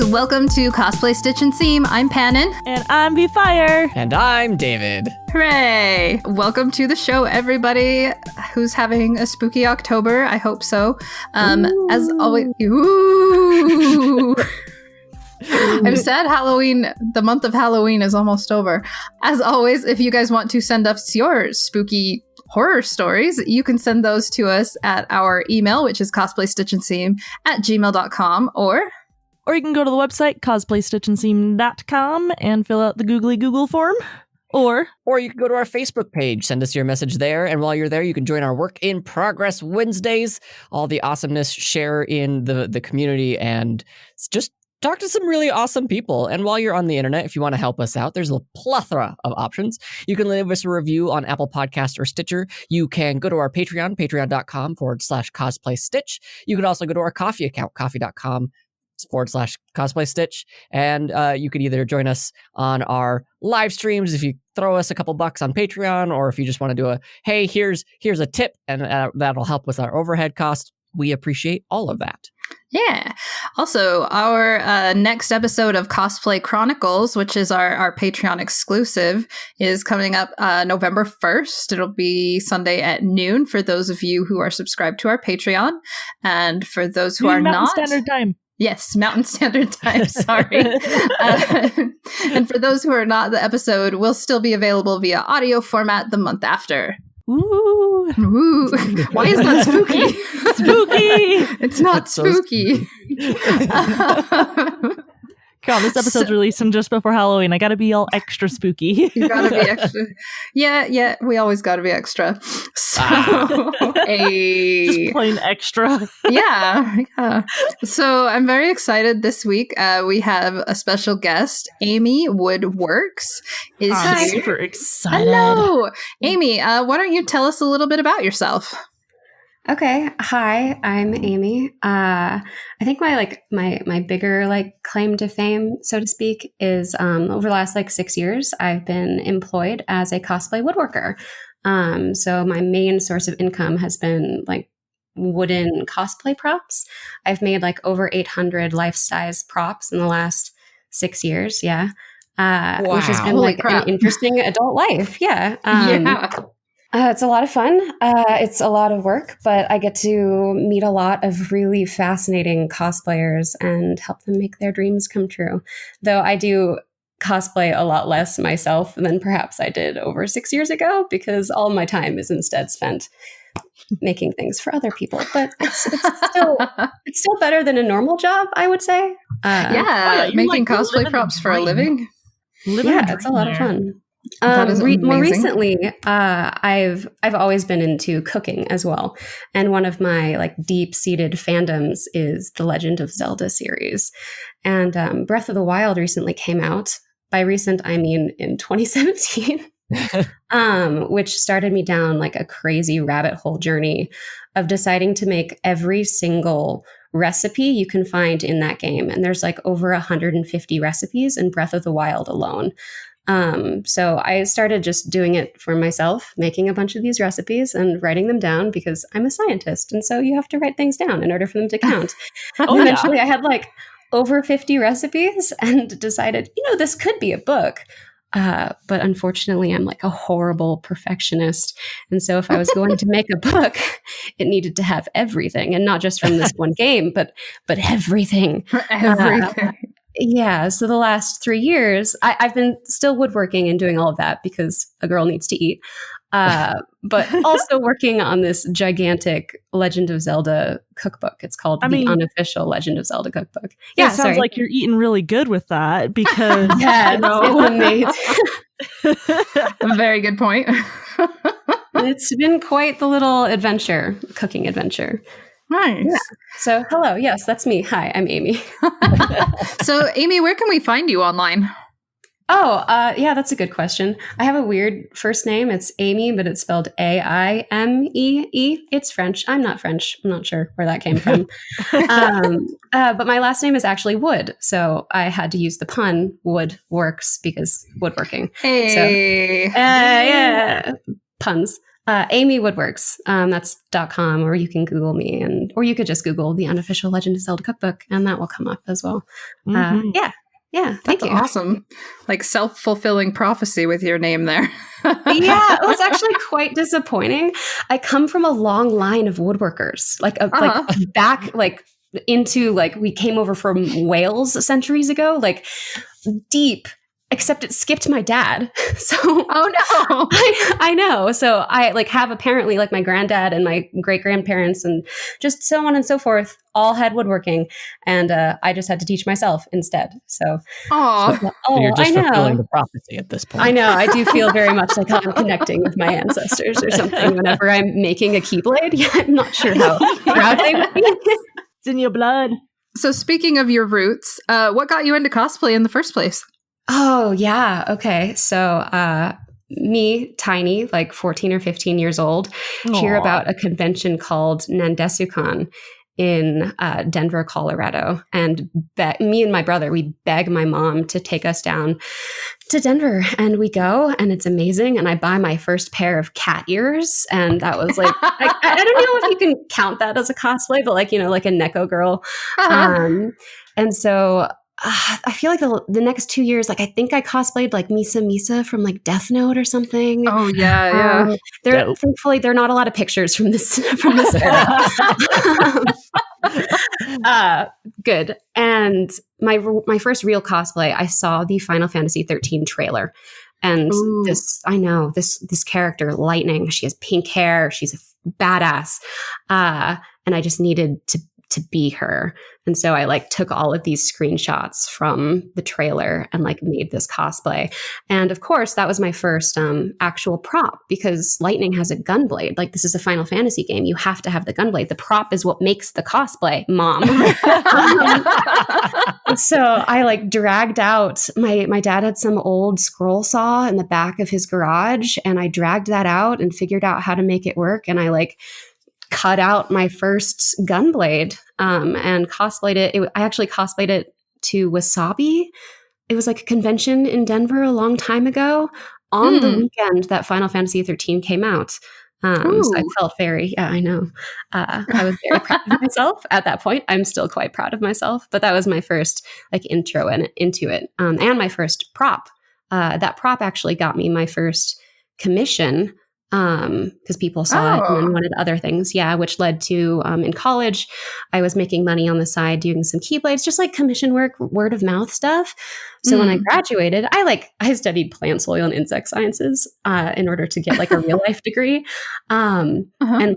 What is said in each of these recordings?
Welcome to Cosplay Stitch and Seam. I'm Pannon. And I'm Fire. And I'm David. Hooray! Welcome to the show, everybody who's having a spooky October. I hope so. As always, ooh. I'm sad Halloween, the month of Halloween is almost over. As always, if you guys want to send us your spooky horror stories, you can send those to us at our email, which is cosplaystitchandseam@gmail.com, or you can go to the website, cosplaystitchandseam.com, and fill out the googly Google form. Or you can go to our Facebook page, send us your message there, and while you're there, you can join our Work in Progress Wednesdays, all the awesomeness, share in the community, and just talk to some really awesome people. And while you're on the internet, if you want to help us out, there's a plethora of options. You can leave us a review on Apple Podcast or Stitcher. You can go to our Patreon, patreon.com/cosplaystitch. You can also go to our Coffee account, coffee.com/cosplaystitch. And you can either join us on our live streams if you throw us a couple bucks on Patreon, or if you just want to do hey, here's a tip, and that'll help with our overhead cost. We appreciate all of that. yeah. Also, our next episode of Cosplay Chronicles, which is our Patreon exclusive, is coming up November 1st. It'll be Sunday at noon for those of you who are subscribed to our Patreon. And for those who are Mountain not... Standard Time. Yes, Mountain Standard Time, sorry. And for those who are not, the episode will still be available via audio format the month after. Ooh. Ooh. Why is that spooky? Spooky! It's not spooky. God, this episode's releasing just before Halloween. I gotta be all extra spooky. You gotta be extra. Yeah, we always gotta be extra. So, Just plain extra. yeah. So I'm very excited this week. We have a special guest, Aimee Woodworks. I'm super excited. Hello, Aimee. Why don't you tell us a little bit about yourself? Okay. Hi, I'm Aimee. I think my bigger claim to fame, so to speak, is over the last 6 years, I've been employed as a cosplay woodworker. So my main source of income has been wooden cosplay props. I've made over 800 life-size props in the last 6 years. Yeah. Wow. Which has been an interesting adult life. Yeah. Yeah. It's a lot of fun. It's a lot of work, but I get to meet a lot of really fascinating cosplayers and help them make their dreams come true. Though I do cosplay a lot less myself than perhaps I did over 6 years ago, because all my time is instead spent making things for other people. But it's still better than a normal job, I would say. Making cosplay props for a living. It's a lot of fun. More recently, I've always been into cooking as well, and one of my deep-seated fandoms is the Legend of Zelda series. And Breath of the Wild recently came out. By recent, I mean in 2017, which started me down a crazy rabbit hole journey of deciding to make every single recipe you can find in that game. And there's over 150 recipes in Breath of the Wild alone. So I started just doing it for myself, making a bunch of these recipes and writing them down, because I'm a scientist. And so you have to write things down in order for them to count. Eventually I had over 50 recipes and decided, this could be a book. But unfortunately, I'm a horrible perfectionist. And so if I was going to make a book, it needed to have everything, and not just from this one game, but everything. Everything. Yeah. So the last 3 years, I've been still woodworking and doing all of that because a girl needs to eat. But also working on this gigantic Legend of Zelda cookbook. It's called the Unofficial Legend of Zelda Cookbook. Yeah, it sounds like you're eating really good with that, because it's amazing. A very good point. It's been quite the little cooking adventure. Nice. Yeah. So, hello. Yes, that's me. Hi, I'm Aimee. So, Aimee, where can we find you online? Oh, yeah, that's a good question. I have a weird first name. It's Aimee, but it's spelled Aimee. It's French. I'm not French. I'm not sure where that came from. But my last name is actually Wood. So I had to use the pun, Woodworks, because woodworking. Hey. So, yeah, puns. Aimee Woodworks. That's .com, or you can Google me, or you could just Google the Unofficial Legend of Zelda Cookbook, and that will come up as well. Yeah, thank you. Awesome. Like self-fulfilling prophecy with your name there. Yeah, it was actually quite disappointing. I come from a long line of woodworkers, like back into we came over from Wales centuries ago, like deep. Except it skipped my dad. So I know. So I have apparently my granddad and my great grandparents and just so on and so forth all had woodworking, and I just had to teach myself instead. So you're just fulfilling the prophecy at this point. I know. I do feel very much like I'm connecting with my ancestors or something whenever I'm making a keyblade. Yeah, I'm not sure how proud they would be. It's in your blood. So speaking of your roots, what got you into cosplay in the first place? Oh, yeah. Okay. So me, tiny, 14 or 15 years old, hear about a convention called Nandesukan in Denver, Colorado. And me and my brother, we beg my mom to take us down to Denver, and we go, and it's amazing. And I buy my first pair of cat ears. And that was I don't know if you can count that as a cosplay, but like a Neko girl. And so I feel like the next 2 years, I think I cosplayed Misa from Death Note or something. Oh yeah. Thankfully there are not a lot of pictures from this era. Good. And my first real cosplay, I saw the Final Fantasy 13 trailer, and this character, Lightning, she has pink hair, she's a badass, and I just needed to be her. And so I took all of these screenshots from the trailer and made this cosplay. And of course, that was my first actual prop, because Lightning has a gunblade. This is a Final Fantasy game. You have to have the gunblade. The prop is what makes the cosplay, Mom. So I dragged out, my dad had some old scroll saw in the back of his garage, and I dragged that out and figured out how to make it work. And I cut out my first gunblade and cosplayed it. I actually cosplayed it to Wasabi. It was a convention in Denver a long time ago on the weekend that Final Fantasy 13 came out. So I felt very, I know. I was very proud of myself at that point. I'm still quite proud of myself, but that was my first intro into it, and my first prop. That prop actually got me my first commission, because people saw it and then wanted other things. Yeah, which led to in college, I was making money on the side doing some keyblades, just commission work, word of mouth stuff. So when I graduated, I studied plant, soil, and insect sciences in order to get a real life degree and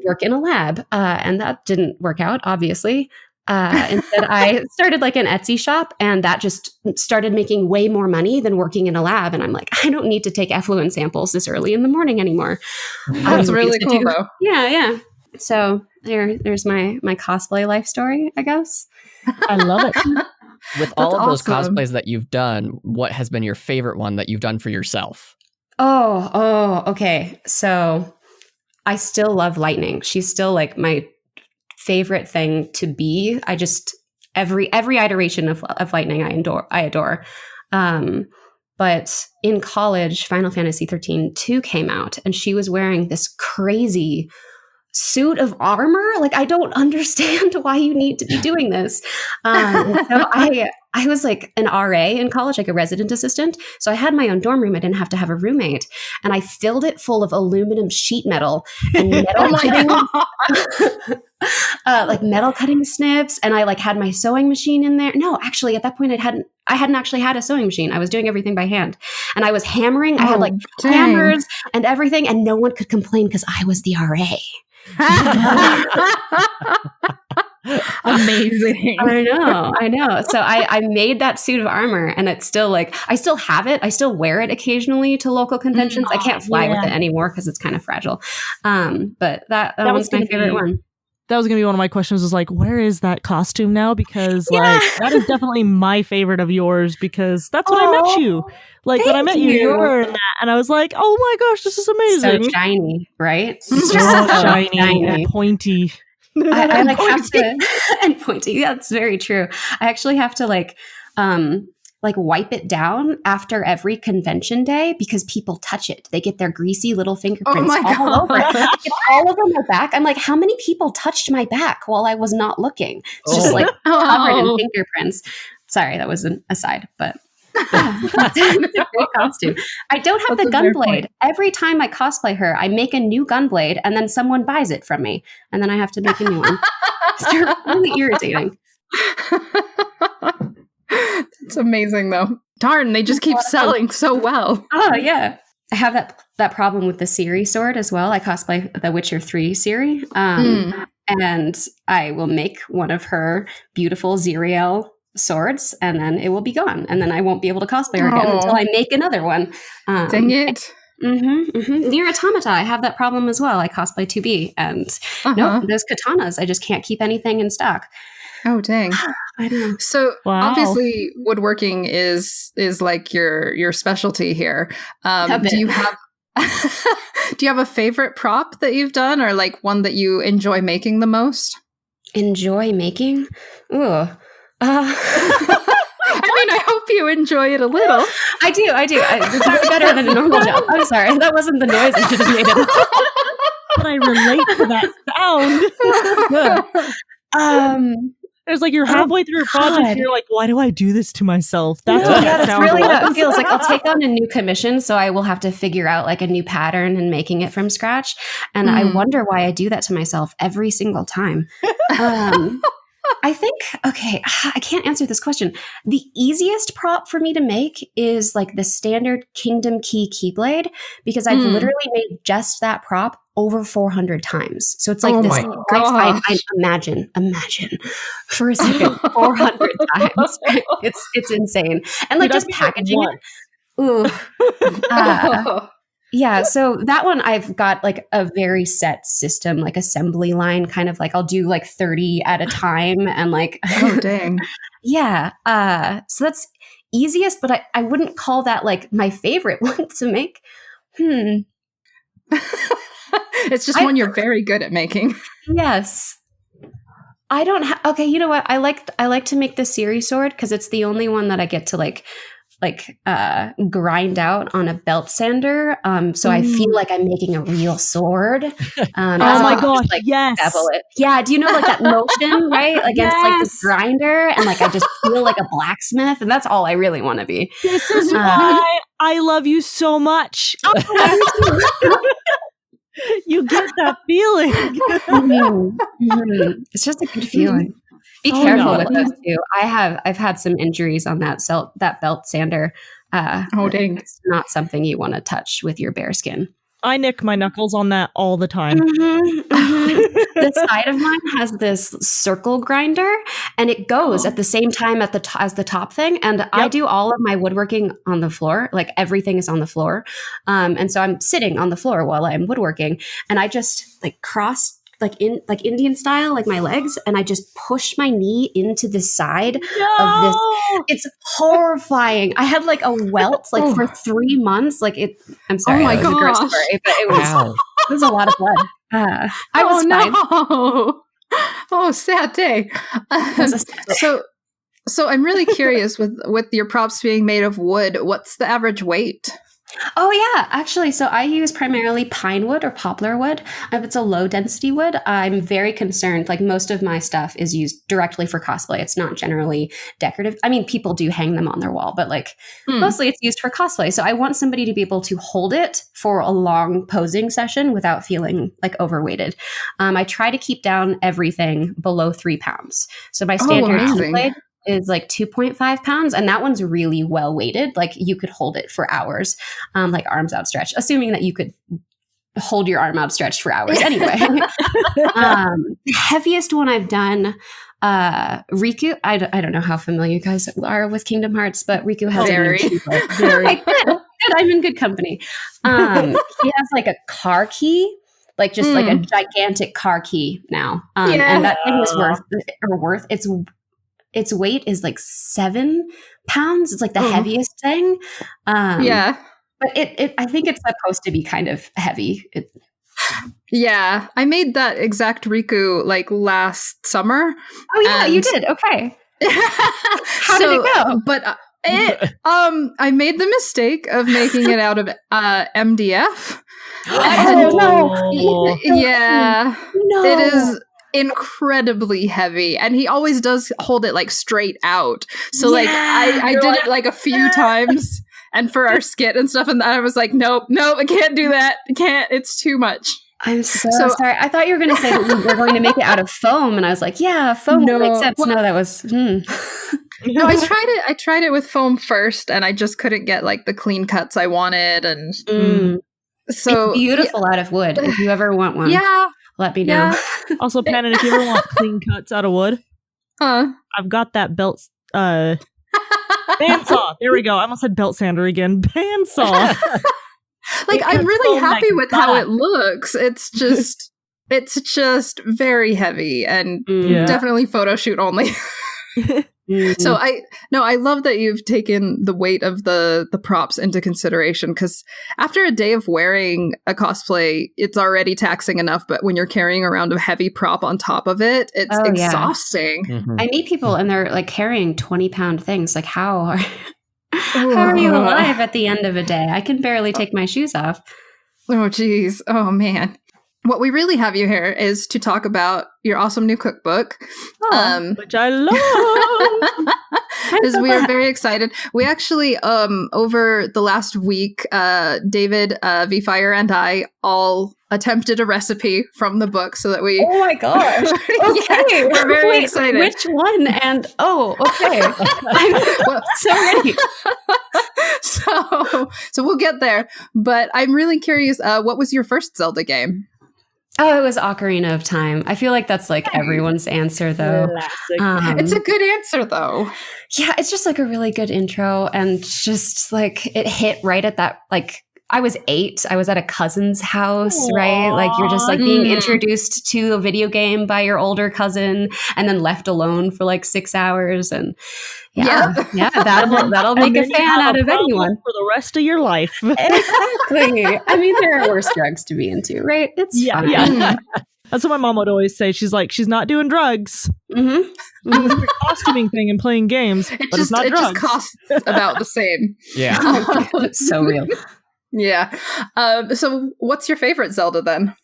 work in a lab. And that didn't work out, obviously. Instead, I started an Etsy shop, and that just started making way more money than working in a lab. And I'm I don't need to take effluent samples this early in the morning anymore. That's really cool, though. Yeah. So there's my cosplay life story, I guess. I love it. With all of those cosplays that you've done, what has been your favorite one that you've done for yourself? Oh, okay. So I still love Lightning. She's still my favorite thing to be. I just every iteration of Lightning I adore. But in college, Final Fantasy 13 2 came out, and she was wearing this crazy suit of armor. I don't understand why you need to be doing this. So I was an RA in college, a resident assistant. So I had my own dorm room. I didn't have to have a roommate. And I filled it full of aluminum sheet metal and metal cutting, metal cutting snips. And I had my sewing machine in there. No, actually at that point I hadn't actually had a sewing machine. I was doing everything by hand, and I was hammering. I had hammers and everything, and no one could complain because I was the RA. Amazing. I know. So I made that suit of armor, and it's still I still have it. I still wear it occasionally to local conventions. I can't fly with it anymore because it's kind of fragile. But that one's my favorite one. That was going to be one of my questions, is where is that costume now? Because that is definitely my favorite of yours, because that's when I met you. When I met you were wearing that, and I was like, oh my gosh, this is amazing. So shiny, right? So shiny and pointy. I have to, and pointy. That's very true. I actually have to like wipe it down after every convention day because people touch it. They get their greasy little fingerprints all over it. It's all over my back. I'm like, how many people touched my back while I was not looking? It's just like covered in fingerprints. Sorry, that was an aside, but it's a great costume. I don't have the gunblade. Every time I cosplay her, I make a new gunblade and then someone buys it from me. And then I have to make a new one. It's really irritating. It's amazing though. Darn, they just keep selling so well. Oh yeah. I have that problem with the Ciri sword as well. I cosplay the Witcher 3 Ciri. And I will make one of her beautiful Ziriel swords and then it will be gone. And then I won't be able to cosplay her again until I make another one. Dang it. Nier Automata, I have that problem as well. I cosplay 2B and no, those katanas, I just can't keep anything in stock. Oh dang! I know. So obviously, woodworking is like your specialty here. Do you have a favorite prop that you've done, or like one that you enjoy making the most? Enjoy making? Ooh. I mean, I hope you enjoy it a little. I do. It's way better than a normal job. I'm sorry, that wasn't the noise I should have made. But I relate to that sound. It's like you're halfway through a project and you're like, why do I do this to myself? That's what that sounds really like. How it feels like. I'll take on a new commission, so I will have to figure out like a new pattern and making it from scratch. And I wonder why I do that to myself every single time. I think, okay, I can't answer this question. The easiest prop for me to make is like the standard Kingdom Key Keyblade, because I've literally made just that prop over 400 times. So it's like this. I imagine for a second, 400 times. It's insane. And like just packaging it. Ooh. Yeah, so that one I've got like a very set system, like assembly line, kind of like I'll do like 30 at a time and like oh dang. Yeah. So that's easiest, but I wouldn't call that like my favorite one to make. It's just one you're very good at making. Yes. I don't okay, you know what? I like to make the Ciri sword because it's the only one that I get to like grind out on a belt sander. So I feel like I'm making a real sword. Oh my gosh, like, yes. It. Yeah, do you know like that motion, right? Against like this grinder, and like I just feel like a blacksmith, and that's all I really want to be. This is why I love you so much. You get that feeling. It's just a good feeling. Be careful with those too. I've had some injuries on that belt sander. Dang. It's not something you want to touch with your bare skin. I nick my knuckles on that all the time. The side of mine has this circle grinder, and it goes at the same time as the top thing. And I do all of my woodworking on the floor, like everything is on the floor. And so I'm sitting on the floor while I'm woodworking, and I just like cross like Indian style, like my legs, and I just push my knee into the side of this. It's horrifying. I had like a welt like for 3 months. Like it. I'm sorry, it was a gross story, but it was a lot of blood. I was fine. Oh, sad day. So I'm really curious with your props being made of wood. What's the average weight? Oh, yeah. Actually, so I use primarily pine wood or poplar wood. If it's a low density wood, I'm very concerned. Like most of my stuff is used directly for cosplay. It's not generally decorative. I mean, people do hang them on their wall, but like mostly it's used for cosplay. So I want somebody to be able to hold it for a long posing session without feeling like overweighted. I try to keep down everything below 3 pounds. So my standard blade is like 2.5 pounds, and that one's really well weighted. Like you could hold it for hours, like arms outstretched, assuming that you could hold your arm outstretched for hours anyway. The heaviest one I've done, Riku. I don't know how familiar you guys are with Kingdom Hearts, but Riku has very. Good. I'm in good company. He has like a car key. Like just like a gigantic car key now. And that thing was worth its weight is like 7 pounds. It's like the heaviest thing. But I think it's supposed to be kind of heavy. Yeah, I made that exact Riku like last summer. Oh yeah, you did. Okay. How did it go? But I made the mistake of making it out of MDF. Oh, And, yeah, No. it is incredibly heavy, and he always does hold it like straight out. So like I did it like a few times, and for our skit and stuff, and I was like, nope, I can't do that. I can't. It's too much. I'm so sorry. I thought you were going to say that we were going to make it out of foam, and I was like, yeah, foam makes sense. Well, no, that was. No, I tried it. I tried it with foam first, and I just couldn't get like the clean cuts I wanted, and so it's beautiful out of wood. If you ever want one, let me know. Yeah. Also, Pannon, if you ever want clean cuts out of wood, I've got that belt. Bandsaw. There we go. I almost said belt sander again. Bandsaw. Like I'm really happy with how it looks. It's just very heavy and definitely photo shoot only. So I love that you've taken the weight of the props into consideration, because after a day of wearing a cosplay, it's already taxing enough, but when you're carrying around a heavy prop on top of it, it's exhausting. Mm-hmm. I meet people and they're like carrying 20-pound things. Like how are you alive at the end of a day? I can barely take my shoes off. Oh geez. Oh man. What we really have you here is to talk about your awesome new cookbook, which I love. Because we are very excited. We actually, over the last week, David, V-Fire, and I all attempted a recipe from the book so that we... Oh my gosh. Okay. We're very excited. Which one? And, okay. I'm so ready. So we'll get there. But I'm really curious, what was your first Zelda game? Oh, it was Ocarina of Time. I feel like that's like everyone's answer, though. It's a good answer, though. Yeah, it's just like a really good intro, and just like it hit right at that. Like I was 8. I was at a cousin's house, right? Like you're just like being introduced to a video game by your older cousin, and then left alone for like 6 hours, and that'll make a fan out of anyone for the rest of your life. Exactly. I mean, there are worse drugs to be into, right? It's fine. Yeah. That's what my mom would always say. She's like, she's not doing drugs. It's a costuming thing and playing games, but it's not drugs. It just costs about the same. Yeah. It's so real. Yeah. So what's your favorite Zelda then?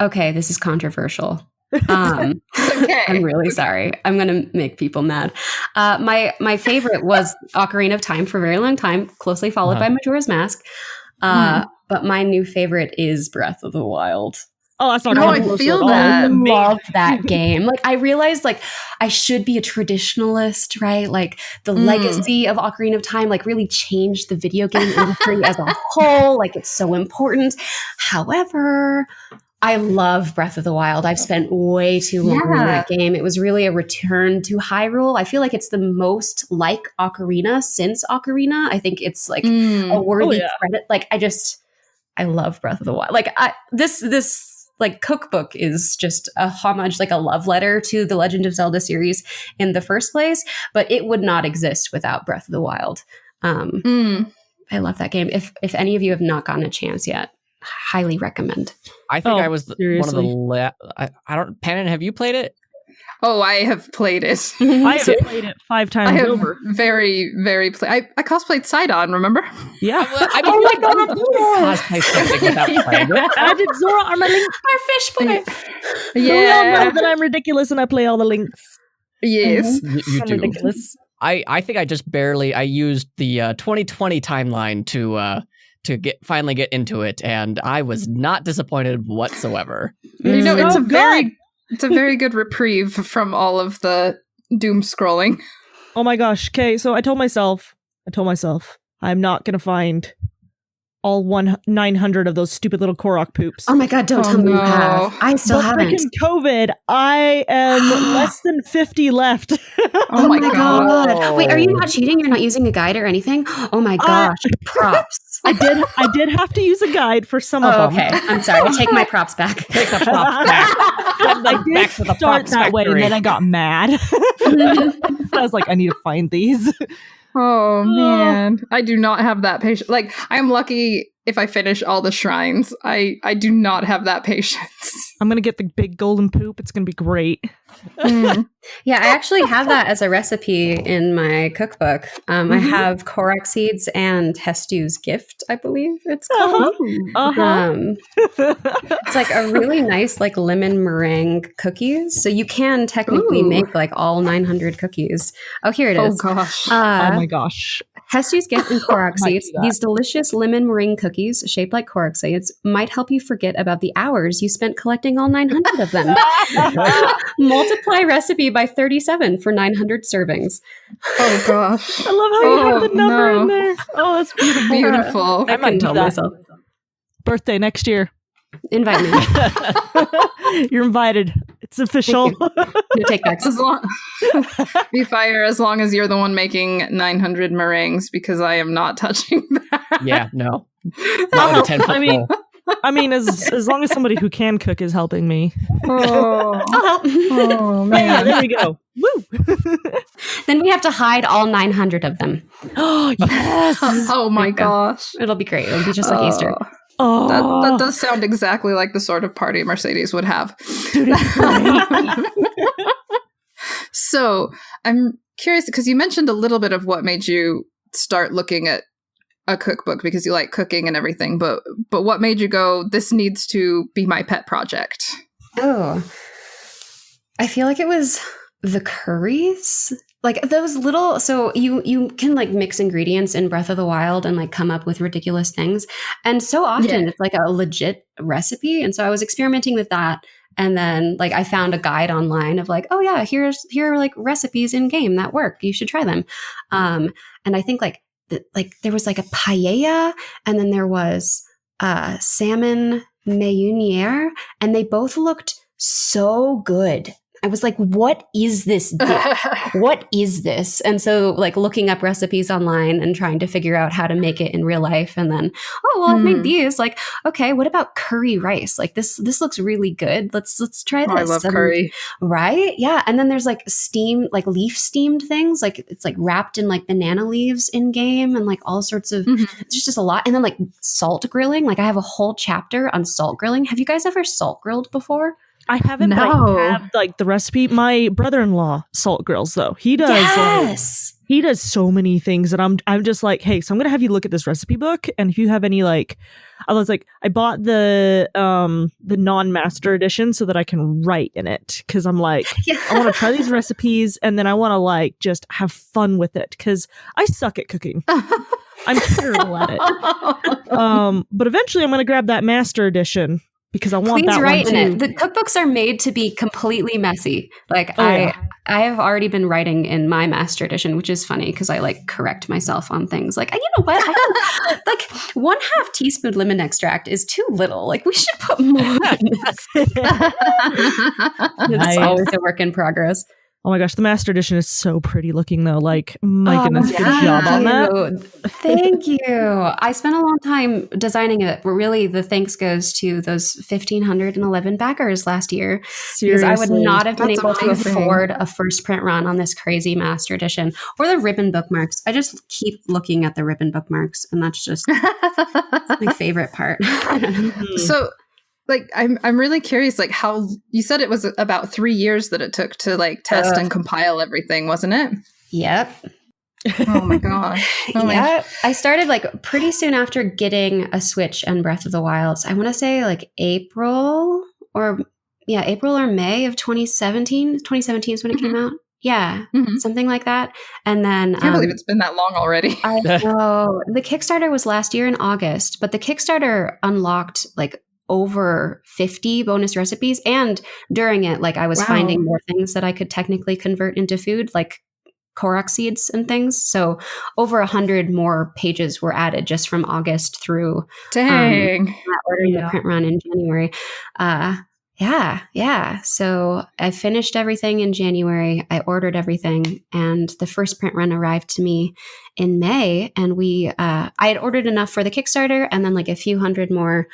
Okay, this is controversial. Okay. I'm really sorry. I'm going to make people mad. My favorite was Ocarina of Time for a very long time, closely followed by Majora's Mask. But my new favorite is Breath of the Wild. Oh, that's not No, I feel that. I love that game. Like, I realized, like, I should be a traditionalist, right? Like, the legacy of Ocarina of Time, like, really changed the video game industry as a whole. Like, it's so important. However, I love Breath of the Wild. I've spent way too long in that game. It was really a return to Hyrule. I feel like it's the most like Ocarina since Ocarina. I think it's, like, a worthy credit. Like, I love Breath of the Wild. Like, this like cookbook is just a homage, like a love letter to the Legend of Zelda series in the first place, but it would not exist without Breath of the Wild. I love that game. If any of you have not gotten a chance yet, highly recommend. I think I was one of the I don't. Pannon, have you played it? Oh, I have played it. I have played it 5 times over. Very, very. I cosplayed Sidon, remember? Yeah. I mean, my God! Cosplay something without playing it. I did Zora Armalink. Our fish boy. We all know that I'm ridiculous and I play all the links. Yes. You I'm do. ridiculous. I think I just barely. I used the 2020 timeline to finally get into it, and I was not disappointed whatsoever. You know, it's a very good reprieve from all of the doom scrolling. Oh my gosh. Okay, so I told myself I'm not going to find all 900 of those stupid little Korok poops. Oh my God, don't tell me you have. I still haven't. Freaking COVID, I am less than 50 left. Oh my God. Wait, are you not cheating? You're not using a guide or anything? Oh my gosh, props. I did have to use a guide for some of them. Okay, I'm sorry. Take my props back. Take the props back. I did back to the start props that way, and then I got mad. I was like, I need to find these. Oh man, I do not have that patience. Like, I'm lucky if I finish all the shrines. I do not have that patience. I'm going to get the big golden poop. It's going to be great. Yeah, I actually have that as a recipe in my cookbook. I have Korok seeds and Hestu's gift, I believe it's called. It's like a really nice like lemon meringue cookies. So you can technically make like all 900 cookies. Oh, here it is. Oh gosh. Oh my gosh. Hestu's gift and Korok seeds. These delicious lemon meringue cookies shaped like Korok seeds might help you forget about the hours you spent collecting all 900 of them. Multiply recipe by 37 for 900 servings. Oh gosh. I love how you have the number in there. Oh, that's beautiful. Beautiful. I might tell myself. Birthday next year. Invite me. You're invited. It's official. You take back. Be fire as long as you're the one making 900 meringues, because I am not touching that. Yeah, no. Not with a 10-foot pole. I mean, as long as somebody who can cook is helping me. Oh, I'll help. Oh man. Yeah, there we go. Woo! Then we have to hide all 900 of them. Oh, yes. Oh my gosh. It'll be great. It'll be just like Easter. Oh, That does sound exactly like the sort of party Mercedes would have. dude, it's great. So I'm curious, because you mentioned a little bit of what made you start looking at a cookbook, because you like cooking and everything, but what made you go, this needs to be my pet project? Oh, I feel like it was the curries. Like those little, so you can like mix ingredients in Breath of the Wild and like come up with ridiculous things. And so often it's like a legit recipe. And so I was experimenting with that. And then like I found a guide online of like, oh yeah, here are like recipes in game that work. You should try them. And I think like there was like a paella, and then there was salmon meuniere, and they both looked so good. I was like, what is this dish? What is this? And so like looking up recipes online and trying to figure out how to make it in real life. And then, oh, well, I've made these. Like, okay, what about curry rice? Like this looks really good. Let's try this. I love curry. Right? Yeah. And then there's like leaf steamed things. Like it's like wrapped in like banana leaves in game and like all sorts of, it's just a lot. And then like salt grilling. Like I have a whole chapter on salt grilling. Have you guys ever salt grilled before? I haven't, but I have like the recipe. My brother-in-law salt grills though. He does. Yes. He does so many things, and I'm just like, hey, so I'm gonna have you look at this recipe book, and if you have any like, I bought the non-master edition so that I can write in it, because I'm like, I want to try these recipes, and then I want to like just have fun with it, because I suck at cooking. I'm terrible at it. But eventually I'm gonna grab that master edition, because I want that write one too. in it. The cookbooks are made to be completely messy. Like I have already been writing in my master edition, which is funny because I like correct myself on things. Like, you know what? Like 1/2 teaspoon lemon extract is too little. Like we should put more in this. It's always a work in progress. Oh my gosh, the master edition is so pretty looking though. Like, my goodness, good job on that. Thank you. I spent a long time designing it. Really, the thanks goes to those 1,511 backers last year. Seriously. Because I would not have been That's able to amazing. afford a first print run on this crazy master edition or the ribbon bookmarks. I just keep looking at the ribbon bookmarks, and that's just my favorite part. So, like, I'm really curious, like, how you said it was about 3 years that it took to like test and compile everything, wasn't it? Yep. Oh my gosh. I started like pretty soon after getting a Switch and Breath of the Wild. I want to say like April or May of 2017. 2017 is when it came out. Yeah, something like that. And then I can't believe it's been that long already. I know. The Kickstarter was last year in August, but the Kickstarter unlocked like over 50 bonus recipes, and during it, like I was finding more things that I could technically convert into food, like Korok seeds and things. So over 100 more pages were added just from August through Dang. ordering the print run in January. Yeah. So I finished everything in January. I ordered everything, and the first print run arrived to me in May. And I had ordered enough for the Kickstarter, and then like a few hundred more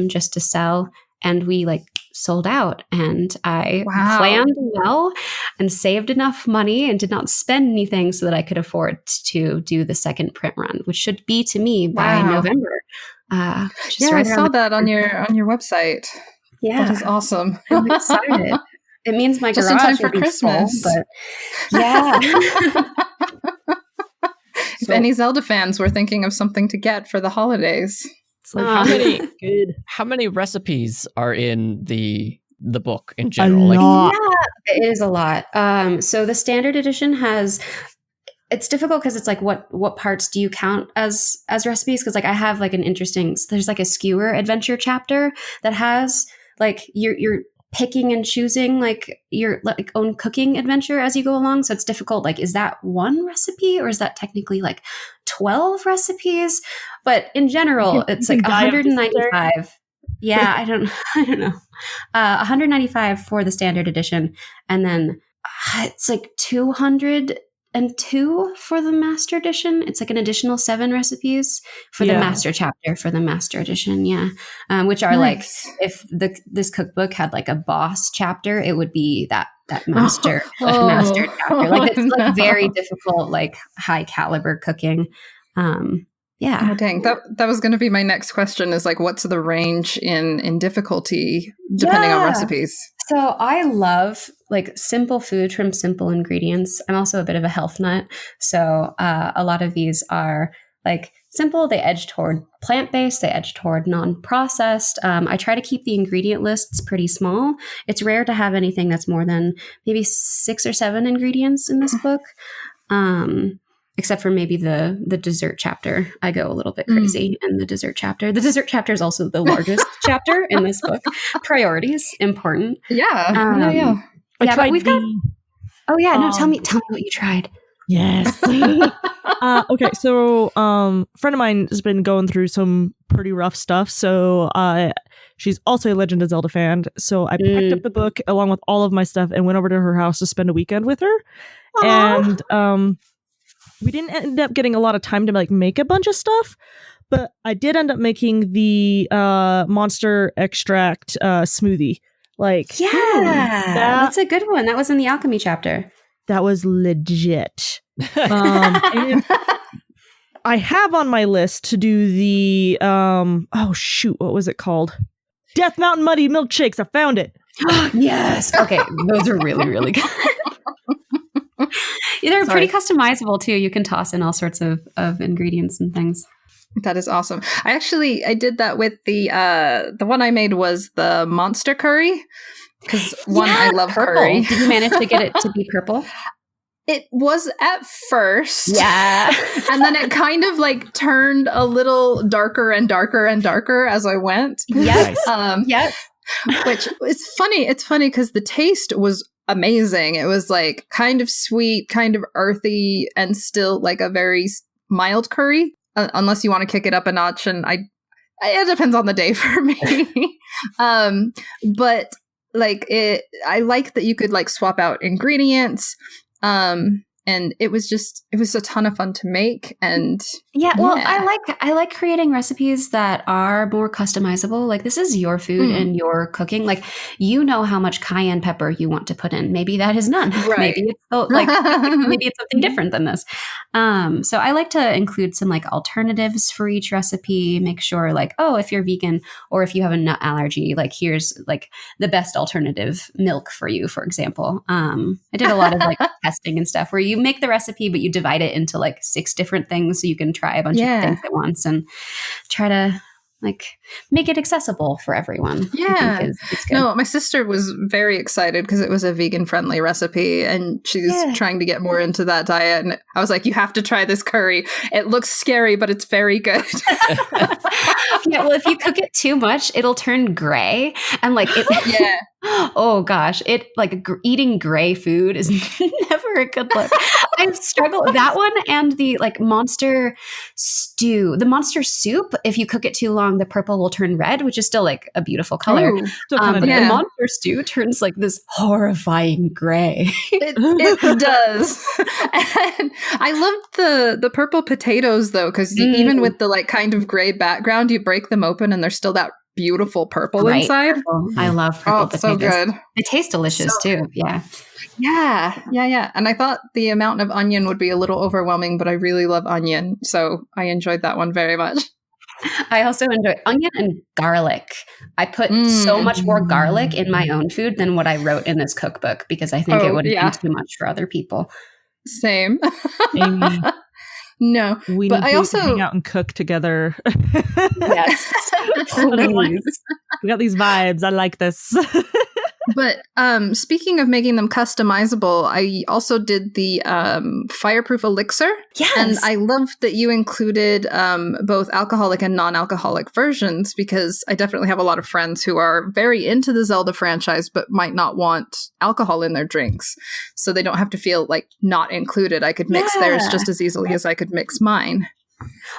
just to sell. And we like sold out, and I planned well and saved enough money and did not spend anything so that I could afford to do the second print run, which should be to me by November. I saw that on your website. Yeah, that is awesome. I'm excited. It means my just garage in time for will be Christmas. full, but yeah. If any Zelda fans were thinking of something to get for the holidays, it's like how many recipes are in the book in general? Yeah, it is a lot. So the standard edition has. It's difficult because it's like what parts do you count as recipes? Because like I have like an interesting. There's like a skewer adventure chapter that has like you're picking and choosing like your like own cooking adventure as you go along. So it's difficult. Like, is that one recipe or is that technically like 12 recipes? But in general, it's like 195. Yeah, I don't know. 195 for the standard edition, and then it's like 202 for the master edition. It's like an additional 7 recipes for the master chapter for the master edition. Which are nice. Like if this cookbook had like a boss chapter, it would be that master chapter. Like it's like very difficult, like high caliber cooking. Yeah. Oh dang, that was going to be my next question. Is like, what's the range in difficulty depending on recipes? So I love like simple food from simple ingredients. I'm also a bit of a health nut, so a lot of these are like simple. They edge toward plant-based. They edge toward non-processed. I try to keep the ingredient lists pretty small. It's rare to have anything that's more than maybe 6 or 7 ingredients in this book. Except for maybe the dessert chapter. I go a little bit crazy in the dessert chapter. The dessert chapter is also the largest chapter in this book. Priorities, important. Yeah. Yeah, but we've got... Oh, yeah. No, tell me what you tried. Yes. Okay, so friend of mine has been going through some pretty rough stuff. So she's also a Legend of Zelda fan. So I picked up the book along with all of my stuff and went over to her house to spend a weekend with her. Aww. And we didn't end up getting a lot of time to like make a bunch of stuff, but I did end up making the monster extract smoothie. Like, that's a good one. That was in the alchemy chapter. That was legit. And I have on my list to do the what was it called? Death Mountain Muddy Milkshakes. I found it. Yes. Okay, those are really, really good. They're pretty customizable too. You can toss in all sorts of ingredients and things. That is awesome. I did that with the one I made was the monster curry because I love purple. Curry. Did you manage to get it to be purple? It was at first. Yeah. And then it kind of like turned a little darker and darker and darker as I went. Yes. Which is funny. It's funny because the taste was amazing. It was like kind of sweet, kind of earthy, and still like a very mild curry, unless you want to kick it up a notch. And it depends on the day for me. But like I like that you could like swap out ingredients. And it was a ton of fun to make. And I like creating recipes that are more customizable. Like this is your food and your cooking. Like, you know how much cayenne pepper you want to put in. Maybe that is none. Right. Maybe it's something different than this. So I like to include some like alternatives for each recipe. Make sure like, if you're vegan or if you have a nut allergy, like here's like the best alternative milk for you, for example. I did a lot of like testing and stuff where you make the recipe, but you divide it into like 6 different things so you can try a bunch of things at once and try to like make it accessible for everyone. Yeah. It's good. No, my sister was very excited because it was a vegan friendly recipe and she's trying to get more into that diet. And I was like, you have to try this curry. It looks scary, but it's very good. Yeah, well, if you cook it too much, it'll turn gray and like it. Yeah. Oh gosh, it like eating gray food is never a good look. I struggle with that one and the like monster stew, the monster soup. If you cook it too long, the purple will turn red, which is still like a beautiful color. But the monster stew turns like this horrifying gray. It does. And I loved the purple potatoes though, because even with the like kind of gray background, you break them open and there's still that beautiful purple inside. Purple. I love purple potatoes. So good. They taste delicious too. Yeah. And I thought the amount of onion would be a little overwhelming, but I really love onion, so I enjoyed that one very much. I also enjoy onion and garlic. I put so much more garlic in my own food than what I wrote in this cookbook because I think it would have been too much for other people. Same. Amy, no, we but need I to also hang out and cook together. Yes. We got these vibes. I like this. But speaking of making them customizable, I also did the Fireproof elixir. Yes. And I love that you included both alcoholic and non-alcoholic versions, because I definitely have a lot of friends who are very into the Zelda franchise but might not want alcohol in their drinks. So they don't have to feel like not included. I could mix theirs just as easily as I could mix mine.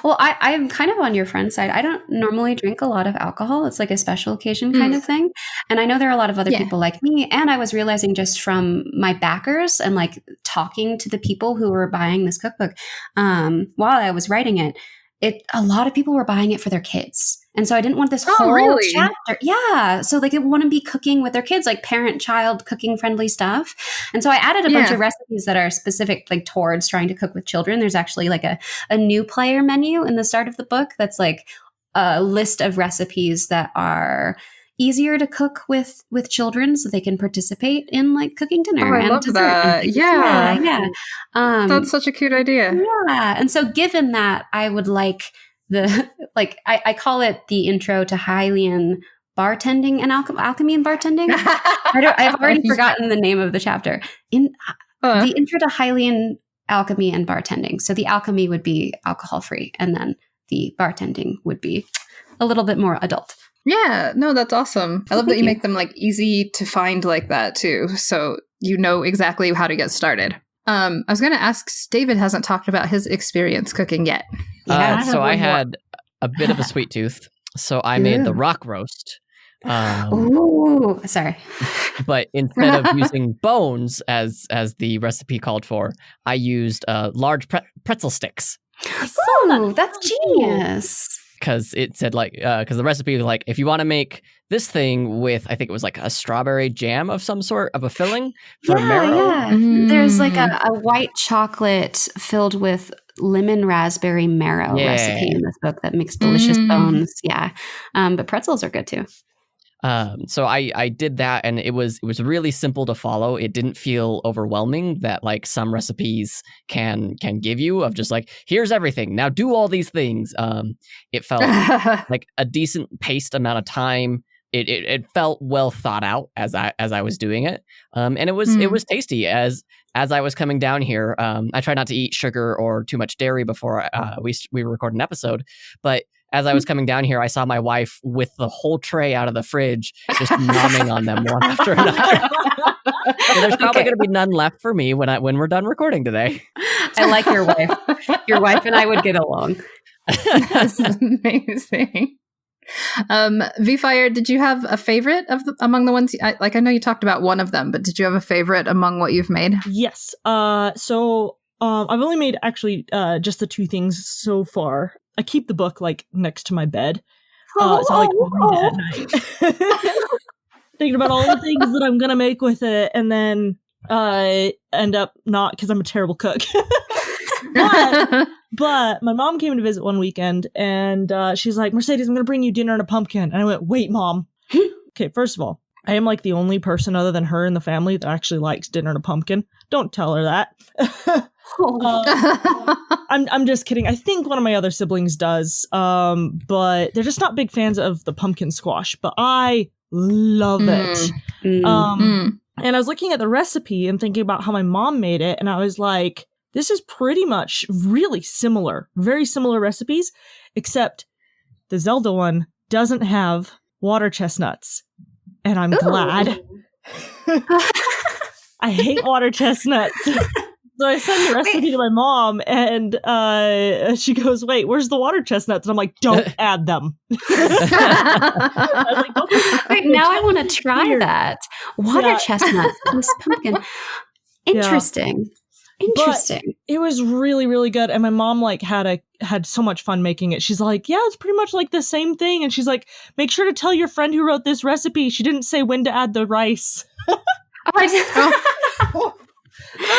Well, I'm kind of on your friend's side. I don't normally drink a lot of alcohol. It's like a special occasion kind of thing. And I know there are a lot of other people like me. And I was realizing just from my backers and like talking to the people who were buying this cookbook while I was writing it, a lot of people were buying it for their kids. And so I didn't want this whole chapter. Yeah. So like they want to be cooking with their kids, like parent-child cooking friendly stuff. And so I added a bunch of recipes that are specific like towards trying to cook with children. There's actually like a new player menu in the start of the book that's like a list of recipes that are easier to cook with children so they can participate in like cooking dinner. I love that. Yeah. That's such a cute idea. Yeah. And so given that, I would like I call it the intro to Hylian bartending and alchemy and bartending. I've already forgotten the name of the chapter. The intro to Hylian alchemy and bartending. So the alchemy would be alcohol free, and then the bartending would be a little bit more adult. Yeah, no, that's awesome. I love that you make them like easy to find like that too, so you know exactly how to get started. I was going to ask, David hasn't talked about his experience cooking yet. So I had a bit of a sweet tooth, so I made the rock roast. Ooh, sorry. But instead of using bones as the recipe called for, I used large pretzel sticks. Oh, that's genius. Because it said because the recipe was like, if you want to make this thing with, I think it was like a strawberry jam of some sort of a filling for marrow. Yeah. There's like a white chocolate filled with lemon raspberry marrow recipe in this book that makes delicious bones. Yeah. But pretzels are good too. So I did that, and it was really simple to follow. It didn't feel overwhelming that like some recipes can give you of just like, here's everything, now do all these things. It felt like a decent paced amount of time. It felt well thought out as I was doing it. And it was tasty as I was coming down here. I try not to eat sugar or too much dairy before we record an episode, but as I was coming down here, I saw my wife with the whole tray out of the fridge, just nomming on them one after another. So there's probably going to be none left for me when we're done recording today. I like your wife. Your wife and I would get along. That's amazing. V-Fire, did you have a favorite among the ones? I know you talked about one of them, but did you have a favorite among what you've made? Yes. So I've only made actually just the two things so far. I keep the book like next to my bed, so I like read it at night, thinking about all the things that I'm gonna make with it, and then end up not, because I'm a terrible cook. But my mom came to visit one weekend, and she's like, "Mercedes, I'm gonna bring you dinner and a pumpkin." And I went, "Wait, Mom." Okay, first of all, I am like the only person other than her in the family that actually likes dinner and a pumpkin. Don't tell her that. I'm just kidding. I think one of my other siblings does, but they're just not big fans of the pumpkin squash. But I love it. And I was looking at the recipe and thinking about how my mom made it, and I was like, this is pretty much really similar, very similar recipes, except the Zelda one doesn't have water chestnuts, and I'm glad. I hate water chestnuts. So I send the recipe to my mom, and she goes, "Wait, where's the water chestnuts?" And I'm like, "Don't add them." I was like, "Okay." Wait, now I want to try that. Water chestnuts and this pumpkin. Interesting. Yeah. Interesting. But it was really, really good. And my mom like had so much fun making it. She's like, "Yeah, it's pretty much like the same thing." And she's like, "Make sure to tell your friend who wrote this recipe. She didn't say when to add the rice."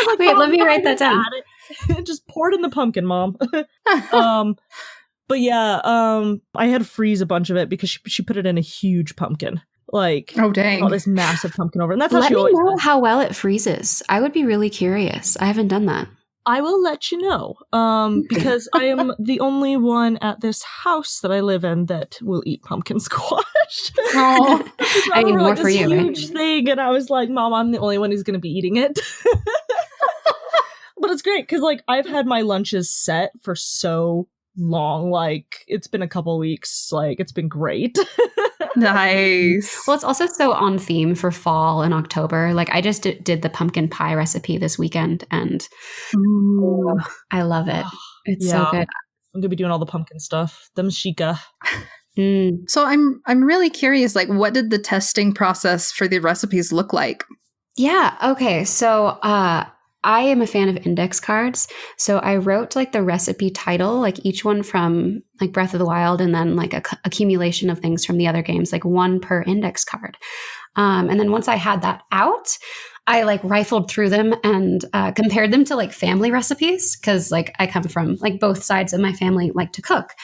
Like, wait, let me write that down. Just pour it in the pumpkin, Mom. But yeah, I had to freeze a bunch of it because she put it in a huge pumpkin. Like, oh dang, this massive pumpkin over, and that's how Let she me always know does. how well it freezes. I would be really curious. I haven't done that. I will let you know, because I am the only one at this house that I live in that will eat pumpkin squash. Oh, I mean, more like for this you, huge right? thing, and I was like, Mom, I'm the only one who's going to be eating it. But it's great because, like, I've had my lunches set for so long. Like, it's been a couple weeks. Like, it's been great. nice. Well, it's also so on theme for fall and October. Like, I just did the pumpkin pie recipe this weekend, and I love it. It's so good. I'm gonna be doing all the pumpkin stuff. Them Sheikah. So I'm really curious, like, what did the testing process for the recipes look like? Yeah. Okay. So I am a fan of index cards. So I wrote like the recipe title, like each one from like Breath of the Wild, and then like a accumulation of things from the other games, like one per index card. And then once I had that out, I like rifled through them and compared them to like family recipes, because like I come from like both sides of my family like to cook.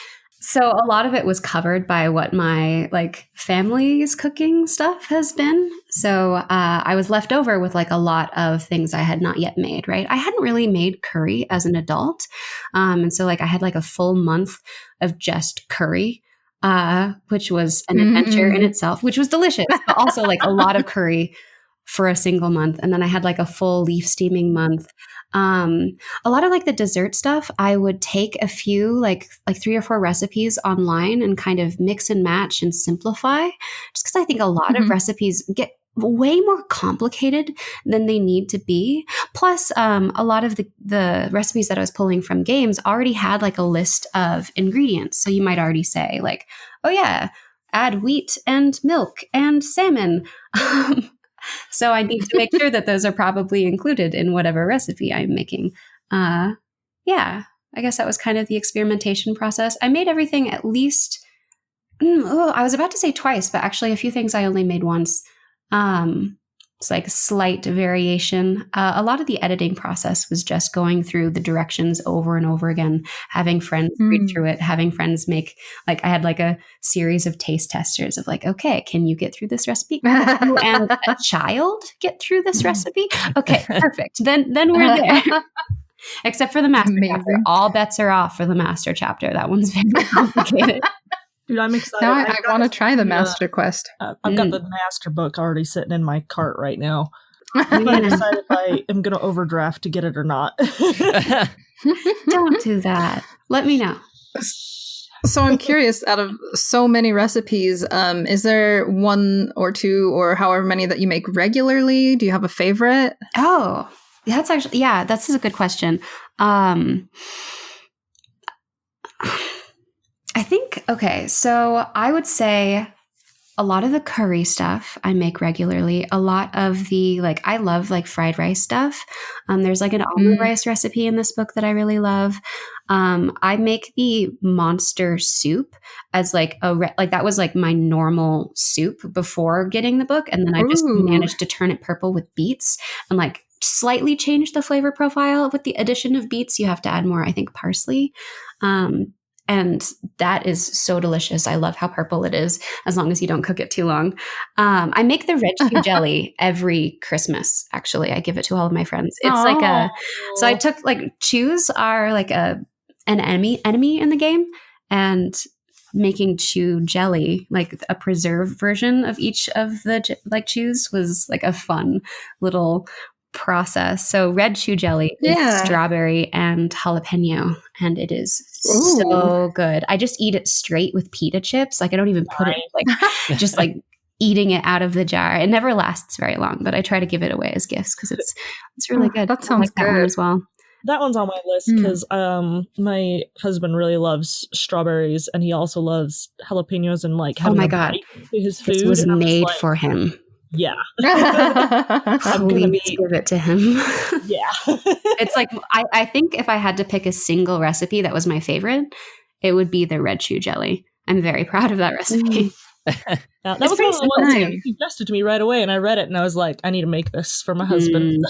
So a lot of it was covered by what my like family's cooking stuff has been. So I was left over with like a lot of things I had not yet made, right? I hadn't really made curry as an adult. And so like I had like a full month of just curry, which was an adventure in itself, which was delicious, but also like a lot of curry for a single month. And then I had like a full leaf steaming month. A lot of like the dessert stuff, I would take a few like 3 or 4 recipes online and kind of mix and match and simplify, just because I think a lot of recipes get way more complicated than they need to be. Plus, a lot of the recipes that I was pulling from games already had like a list of ingredients. So you might already say like, oh yeah, add wheat and milk and salmon. So I need to make sure that those are probably included in whatever recipe I'm making. Yeah, I guess that was kind of the experimentation process. I made everything at least, I was about to say twice, but actually a few things I only made once. It's like a slight variation. A lot of the editing process was just going through the directions over and over again, having friends read through it, having friends make, like I had like a series of taste testers of like, okay, can you get through this recipe? And a child get through this recipe? Okay, perfect. Then we're there. Except for the master chapter. All bets are off for the master chapter. That one's very complicated. Dude, I'm excited. Now I want to try the Master Quest. I've got the Master book already sitting in my cart right now. I'm going to decide if I am going to overdraft to get it or not. Don't do that. Let me know. So I'm curious, out of so many recipes, is there 1 or 2 or however many that you make regularly? Do you have a favorite? Oh, that's actually, yeah, that's a good question. I think, okay, so I would say a lot of the curry stuff I make regularly. A lot of the, like, I love like fried rice stuff. There's like an almond rice recipe in this book that I really love. I make the monster soup as like like that was like my normal soup before getting the book. And then I just managed to turn it purple with beets and like slightly change the flavor profile. With the addition of beets, you have to add more, I think, parsley. And that is so delicious. I love how purple it is, as long as you don't cook it too long. I make the red shoe jelly every Christmas, actually. I give it to all of my friends. It's like so I took like, chews are like an enemy in the game, and making chew jelly, like a preserved version of each of the like chews, was like a fun little process. So red chew jelly is strawberry and jalapeno, and it is so good. I just eat it straight with pita chips. Like I don't even put it like just like eating it out of the jar. It never lasts very long, but I try to give it away as gifts because it's really good. That sounds like good. That one as well. That one's on my list because my husband really loves strawberries, and he also loves jalapenos and like having his food. This was made for him. Yeah. Please give it to him. Yeah. It's like, I think if I had to pick a single recipe that was my favorite, it would be the red shoe jelly. I'm very proud of that recipe. That was one of the ones that he suggested to me right away, and I read it and I was like, I need to make this for my husband.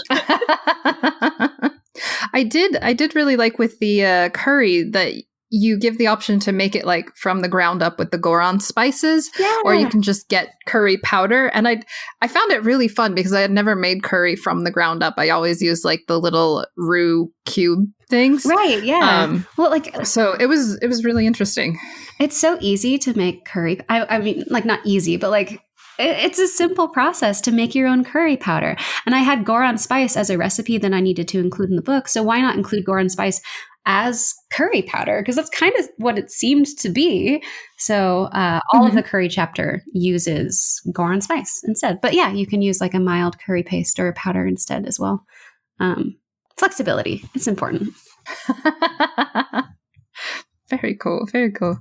I did really like with the curry that you give the option to make it like from the ground up with the Goron spices, or you can just get curry powder. And I found it really fun because I had never made curry from the ground up. I always used like the little roux cube things. Right. Yeah. Well, like, so it was really interesting. It's so easy to make curry. I mean, like not easy, but like it's a simple process to make your own curry powder. And I had Goron spice as a recipe that I needed to include in the book. So why not include Goron spice as curry powder? Because that's kind of what it seemed to be. So all of the curry chapter uses Goron spice instead. But yeah, you can use like a mild curry paste or powder instead as well. Flexibility. It's important. Very cool. Very cool.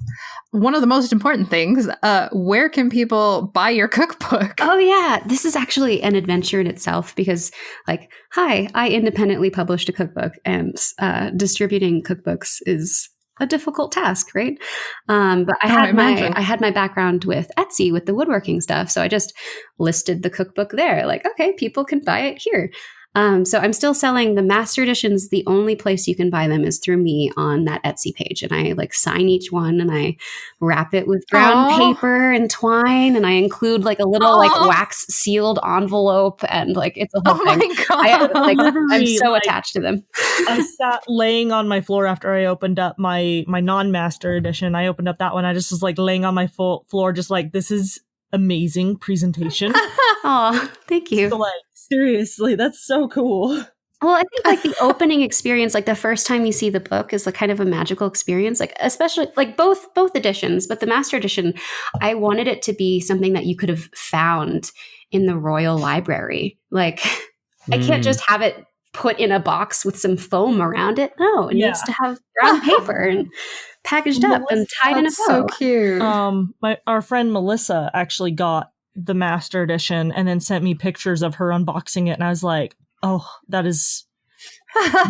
One of the most important things, where can people buy your cookbook? Oh, yeah. This is actually an adventure in itself because, like, hi, I independently published a cookbook, and distributing cookbooks is a difficult task, right? But I had my background with Etsy with the woodworking stuff. So I just listed the cookbook there. Like, okay, people can buy it here. So I'm still selling the master editions. The only place you can buy them is through me on that Etsy page. And I like sign each one and I wrap it with brown paper and twine. And I include like a little like wax sealed envelope. And like, it's a whole thing. My God. I'm so attached to them. I sat laying on my floor after I opened up my non-master edition. I opened up that one. I just was like laying on my floor, just like, this is amazing presentation. Oh, thank you. So, like, seriously, that's so cool. Well, I think like the opening experience, like the first time you see the book is like kind of a magical experience, like especially like both editions, but the master edition, I wanted it to be something that you could have found in the Royal Library. Like I can't just have it put in a box with some foam around it. No, it needs to have brown paper and packaged up and tied in a bow. So cute. Our friend Melissa actually got the master edition and then sent me pictures of her unboxing it, and I was like, oh, that is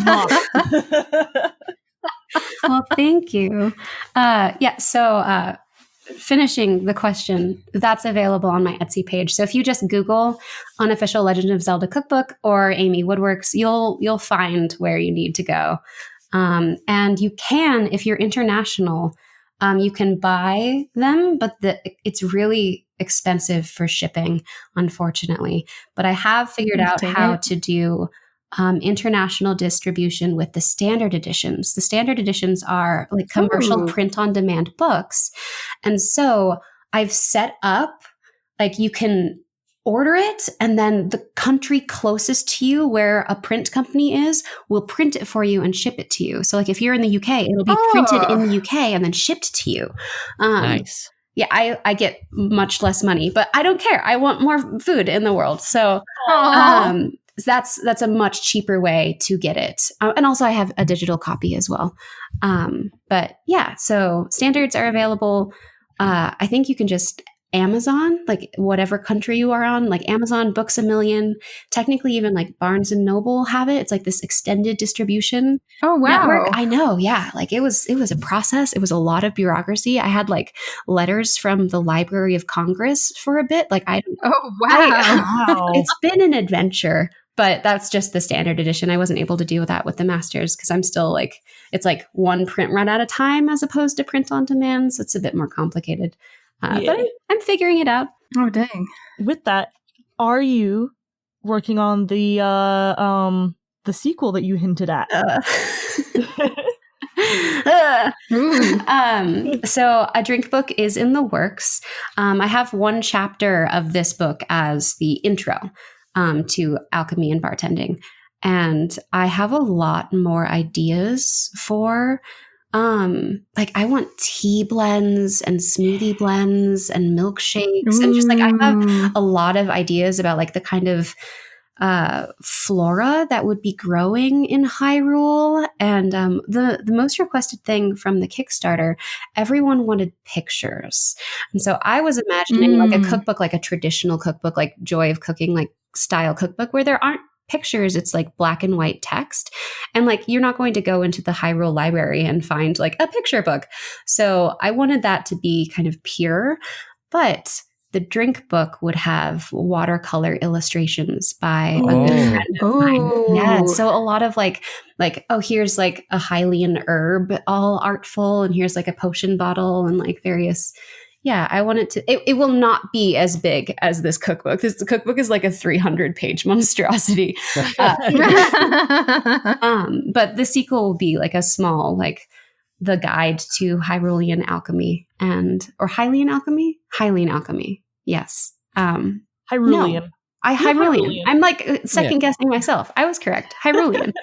not. Well, thank you. So finishing the question, that's available on my Etsy page. So if you just Google Unofficial Legend of Zelda Cookbook or Aimee Woodworks, you'll find where you need to go. And you can, if you're international, you can buy them, but it's really expensive for shipping, unfortunately. But I have figured out how to do international distribution with the standard editions. The standard editions are like commercial print-on-demand books. And so I've set up, like you can order it, and then the country closest to you where a print company is will print it for you and ship it to you. So like if you're in the UK, it'll be printed in the UK and then shipped to you. Nice. Yeah, I get much less money, but I don't care. I want more food in the world. So that's a much cheaper way to get it. And also I have a digital copy as well. But yeah, so standards are available. I think you can just Amazon, like whatever country you are on, like Amazon, Books A Million, technically even like Barnes and Noble have it. It's like this extended distribution network. I know. Yeah. Like it was a process. It was a lot of bureaucracy. I had like letters from the Library of Congress for a bit. Like it's been an adventure, but that's just the standard edition. I wasn't able to do that with the masters because I'm still like, it's like one print run at a time as opposed to print on demand. So it's a bit more complicated. But I'm figuring it out. Oh, dang. With that, are you working on the sequel that you hinted at? So a drink book is in the works. I have one chapter of this book as the intro to alchemy and bartending. And I have a lot more ideas for like I want tea blends and smoothie blends and milkshakes and just like I have a lot of ideas about like the kind of flora that would be growing in Hyrule. And the most requested thing from the Kickstarter, everyone wanted pictures. And so I was imagining like a cookbook, like a traditional cookbook, like Joy of Cooking, like style cookbook where there aren't pictures. It's like black and white text. And like, you're not going to go into the Hyrule library and find like a picture book. So I wanted that to be kind of pure, but the drink book would have watercolor illustrations by a good friend of mine. Yeah. So a lot of like, oh, here's like a Hylian herb, all artful, and here's like a potion bottle and like various. Yeah, I want it to, it will not be as big as this cookbook. The cookbook is like a 300-page monstrosity. But the sequel will be like a small, like the guide to Hyrulean alchemy or Hylian alchemy? Hylian alchemy. Yes. Hyrulean. No, Hyrulean. I'm like second guessing myself. I was correct. Hyrulean.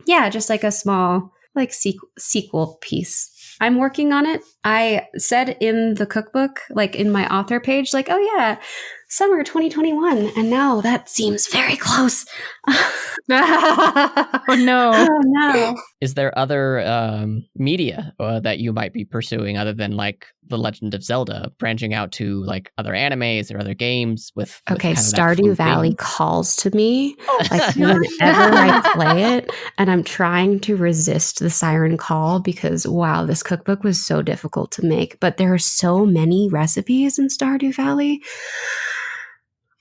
Yeah, just like a small like sequel piece. I'm working on it. I said in the cookbook, like in my author page, like, oh yeah, summer 2021. And now that seems very close. Oh no. Oh no. Is there other media that you might be pursuing other than like The Legend of Zelda, branching out to like other animes or other games with okay, kind of Stardew Valley calls to me like whenever I play it, and I'm trying to resist the siren call because wow, this cookbook was so difficult to make, but there are so many recipes in Stardew Valley.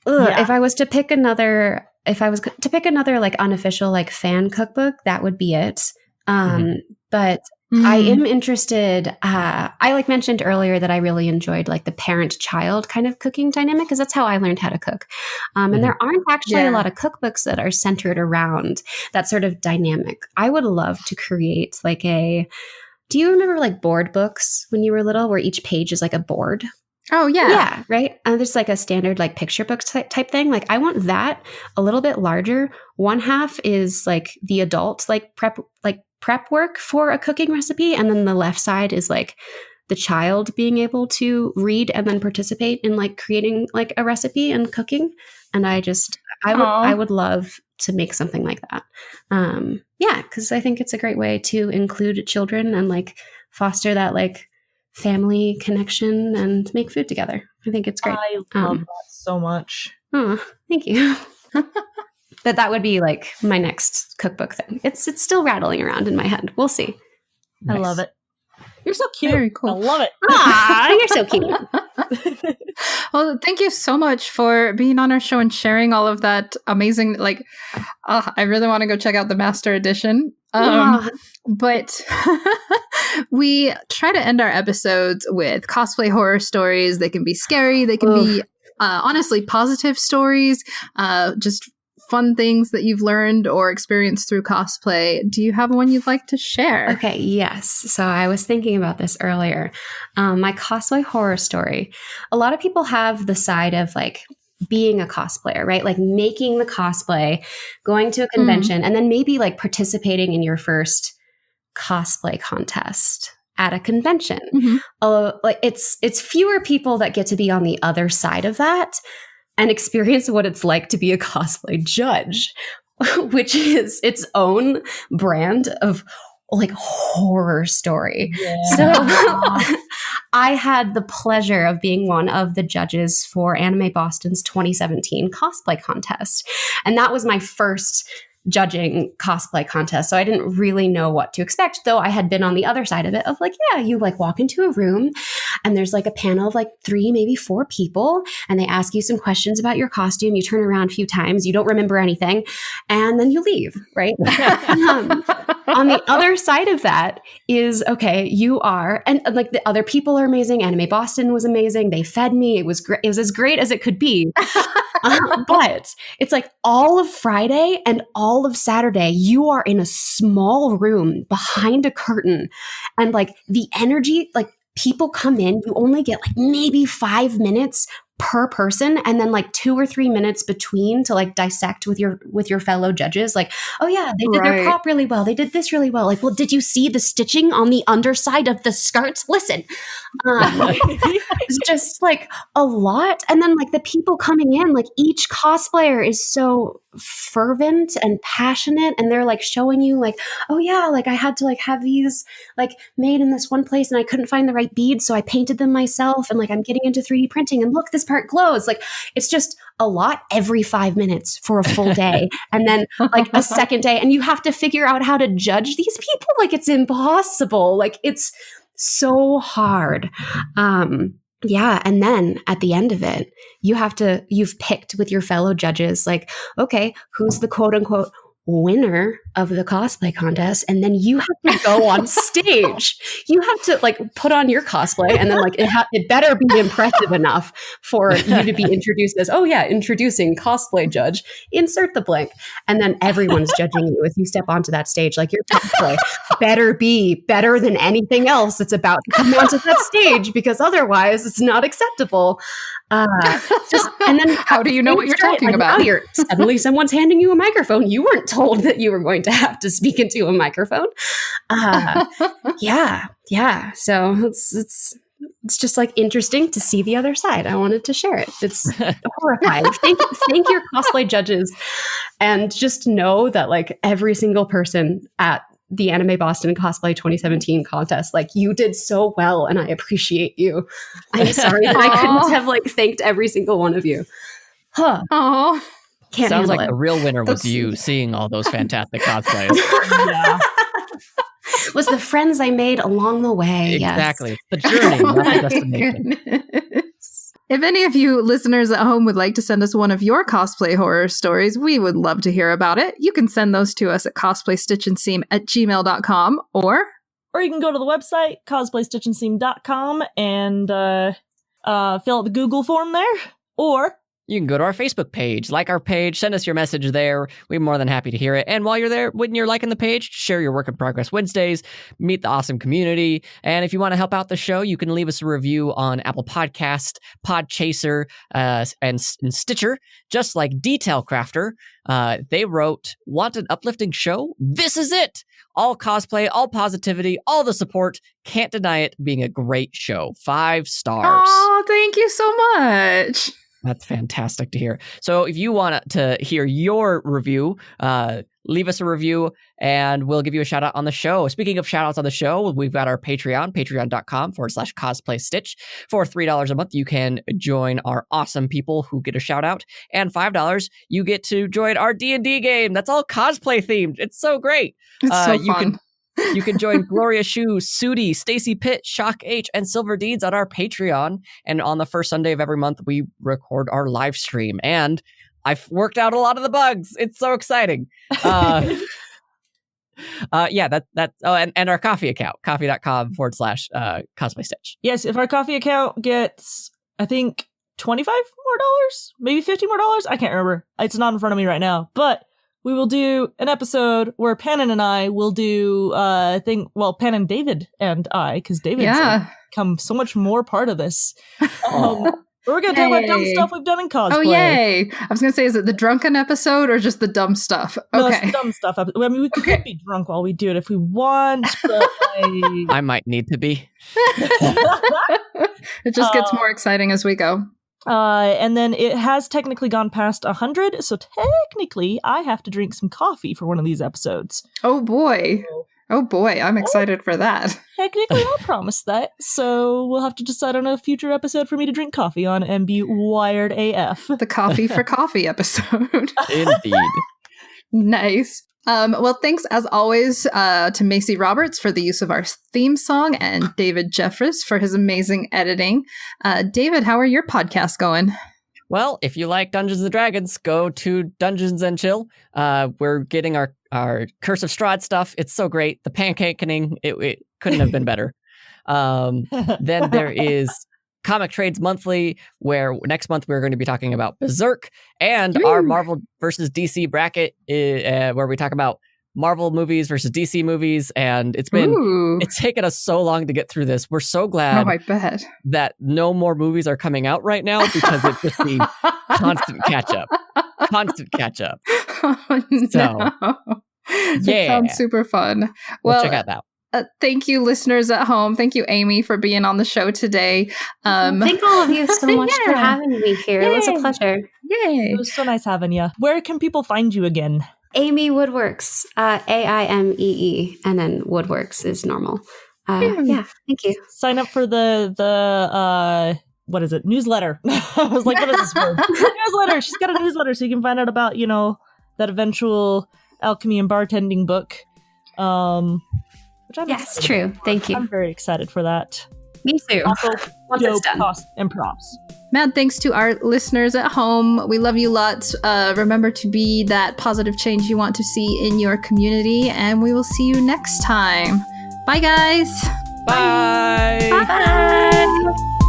If I was to pick another like unofficial like fan cookbook, that would be it. But I am interested. I like mentioned earlier that I really enjoyed like the parent-child kind of cooking dynamic because that's how I learned how to cook. And there aren't actually a lot of cookbooks that are centered around that sort of dynamic. I would love to create like do you remember like board books when you were little where each page is like a board? Oh, yeah. Yeah, right? And there's like a standard like picture book type thing. Like I want that a little bit larger. One half is like the adult like prep work for a cooking recipe. And then the left side is like the child being able to read and then participate in like creating like a recipe and cooking. And I would love to make something like that. Yeah, because I think it's a great way to include children and like foster that like family connection and make food together. I think it's great. I love that so much. Oh, thank you. That would be like my next cookbook thing. It's still rattling around in my head. We'll see. Nice. I love it. You're so cute. Very cool. I love it. Ah, you're so cute. Well, thank you so much for being on our show and sharing all of that amazing, like, I really want to go check out the Master Edition. But we try to end our episodes with cosplay horror stories. They can be scary. They can be, honestly, positive stories, just fun things that you've learned or experienced through cosplay. Do you have one you'd like to share? Okay, yes. So I was thinking about this earlier. My cosplay horror story. A lot of people have the side of like being a cosplayer, right? Like making the cosplay, going to a convention, and then maybe like participating in your first cosplay contest at a convention. Like it's fewer people that get to be on the other side of that and experience what it's like to be a cosplay judge, which is its own brand of like horror story. Yeah. So I had the pleasure of being one of the judges for Anime Boston's 2017 cosplay contest. And that was my first judging cosplay contest. So I didn't really know what to expect, though I had been on the other side of it of like, yeah, you like walk into a room and there's like a panel of like 3, maybe 4 people, and they ask you some questions about your costume. You turn around a few times, you don't remember anything, and then you leave, right? On the other side of that is, okay, you are, and like the other people are amazing. Anime Boston was amazing. They fed me. It was great. It was as great as it could be. But it's like all of Friday and all of Saturday, you are in a small room behind a curtain, and like the energy, like people come in, you only get like maybe 5 minutes per person, and then like 2 or 3 minutes between to like dissect with your fellow judges. Like, oh yeah, they did their prop really well. They did this really well. Like, well, did you see the stitching on the underside of the skirts? Listen, it's just like a lot. And then like the people coming in, like each cosplayer is so fervent and passionate, and they're like showing you like, oh yeah, like I had to like have these like made in this one place and I couldn't find the right beads, so I painted them myself, and like I'm getting into 3D printing, and look, this part glows. Like it's just a lot every 5 minutes for a full day. And then like a second day, and you have to figure out how to judge these people. Like it's impossible. Like it's so hard. Yeah. And then at the end of it, you've picked with your fellow judges, like, okay, who's the quote unquote winner of the cosplay contest, and then you have to go on stage. You have to like put on your cosplay, and then like it better be impressive enough for you to be introduced as, oh yeah, introducing cosplay judge, insert the blank, and then everyone's judging you as you step onto that stage. Like your cosplay better be better than anything else that's about to come onto that stage, because otherwise it's not acceptable. And then how do you know what you're talking about? Now suddenly someone's handing you a microphone. You weren't told that you were going to have to speak into a microphone. Yeah. So it's just like interesting to see the other side. I wanted to share it. It's horrifying. Thank your cosplay judges, and just know that like every single person at the Anime Boston Cosplay 2017 contest, like you did so well, and I appreciate you. I'm sorry that I couldn't have like thanked every single one of you. Oh, can't sounds like it. the real winner was you seeing all those fantastic cosplays. Yeah. Was the friends I made along the way. Exactly. Yes. The journey, not the destination. Goodness. If any of you listeners at home would like to send us one of your cosplay horror stories, we would love to hear about it. You can send those to us at cosplaystitchandseam@gmail.com or you can go to the website, cosplaystitchandseam.com, and fill out the Google form there. Or You can go to our Facebook page, like our page, send us your message there. We're more than happy to hear it. And while you're there, when you're liking the page, share your work in progress Wednesdays, meet the awesome community. And if you want to help out the show, you can leave us a review on Apple Podcast, Podchaser, and Stitcher, just like Detail Crafter. They wrote, want an uplifting show? This is it. All cosplay, all positivity, all the support. Can't deny it being a great show. 5 stars. Oh, thank you so much. That's fantastic to hear. So if you want to hear your review, leave us a review and we'll give you a shout out on the show. Speaking of shout outs on the show, we've got our Patreon, patreon.com/cosplaystitch. For $3 a month, you can join our awesome people who get a shout out. And $5, you get to join our D&D game. That's all cosplay themed. It's so great. It's so fun. You can join Gloria Shu, Sudi, Stacy Pitt, Shock H, and Silver Deeds on our Patreon. And on the first Sunday of every month, we record our live stream. And I've worked out a lot of the bugs. It's so exciting. And our coffee account, coffee.com/cosplaystitch. yes, if our coffee account gets, I think, $25 more, maybe $50 more. I can't remember. It's not in front of me right now, but we will do an episode where Pannon and I will do Pannon, David, and I, because David's become so much more part of this. We're going to talk about dumb stuff we've done in cosplay. Oh, yay. I was going to say, is it the drunken episode or just the dumb stuff? No, Okay. it's the dumb stuff. I mean, we could be drunk while we do it if we want, but I might need to be. It just gets more exciting as we go. And then it has technically gone past 100, so technically I have to drink some coffee for one of these episodes. Oh boy. I'm excited for that. Technically, I'll promise that. So we'll have to decide on a future episode for me to drink coffee on and be wired AF. The coffee for coffee episode. Indeed. Nice. Well, thanks as always to Macy Roberts for the use of our theme song and David Jeffress for his amazing editing. David, how are your podcasts going? Well, if you like Dungeons & Dragons, go to Dungeons & Chill. We're getting our Curse of Strahd stuff. It's so great. The pancakening, it couldn't have been better. Then there is Comic Trades Monthly, where next month we're going to be talking about Berserk, and our Marvel versus DC bracket, where we talk about Marvel movies versus DC movies, and it's taken us so long to get through this. We're so glad I bet. that no more movies are coming out right now, because it's just been constant catch up. Oh, so, That sounds super fun. Well, check out that. Thank you, listeners at home. Thank you, Aimee, for being on the show today. Thank all of you so much for having me here. It was a pleasure. Yay. It was so nice having you. Where can people find you again? Aimee Woodworks, AIMEE, and then Woodworks is normal. Yeah, thank you. Sign up for the what is it? Newsletter. I was like, what is this word? Newsletter. She's got a newsletter, so you can find out about, that eventual alchemy and bartending book. Which I'm yes, true. Thank you. I'm very excited for that. Me too. Also, Once it's done. And props. Mad thanks to our listeners at home. We love you lots. Remember to be that positive change you want to see in your community, and we will see you next time. Bye, guys. Bye. Bye.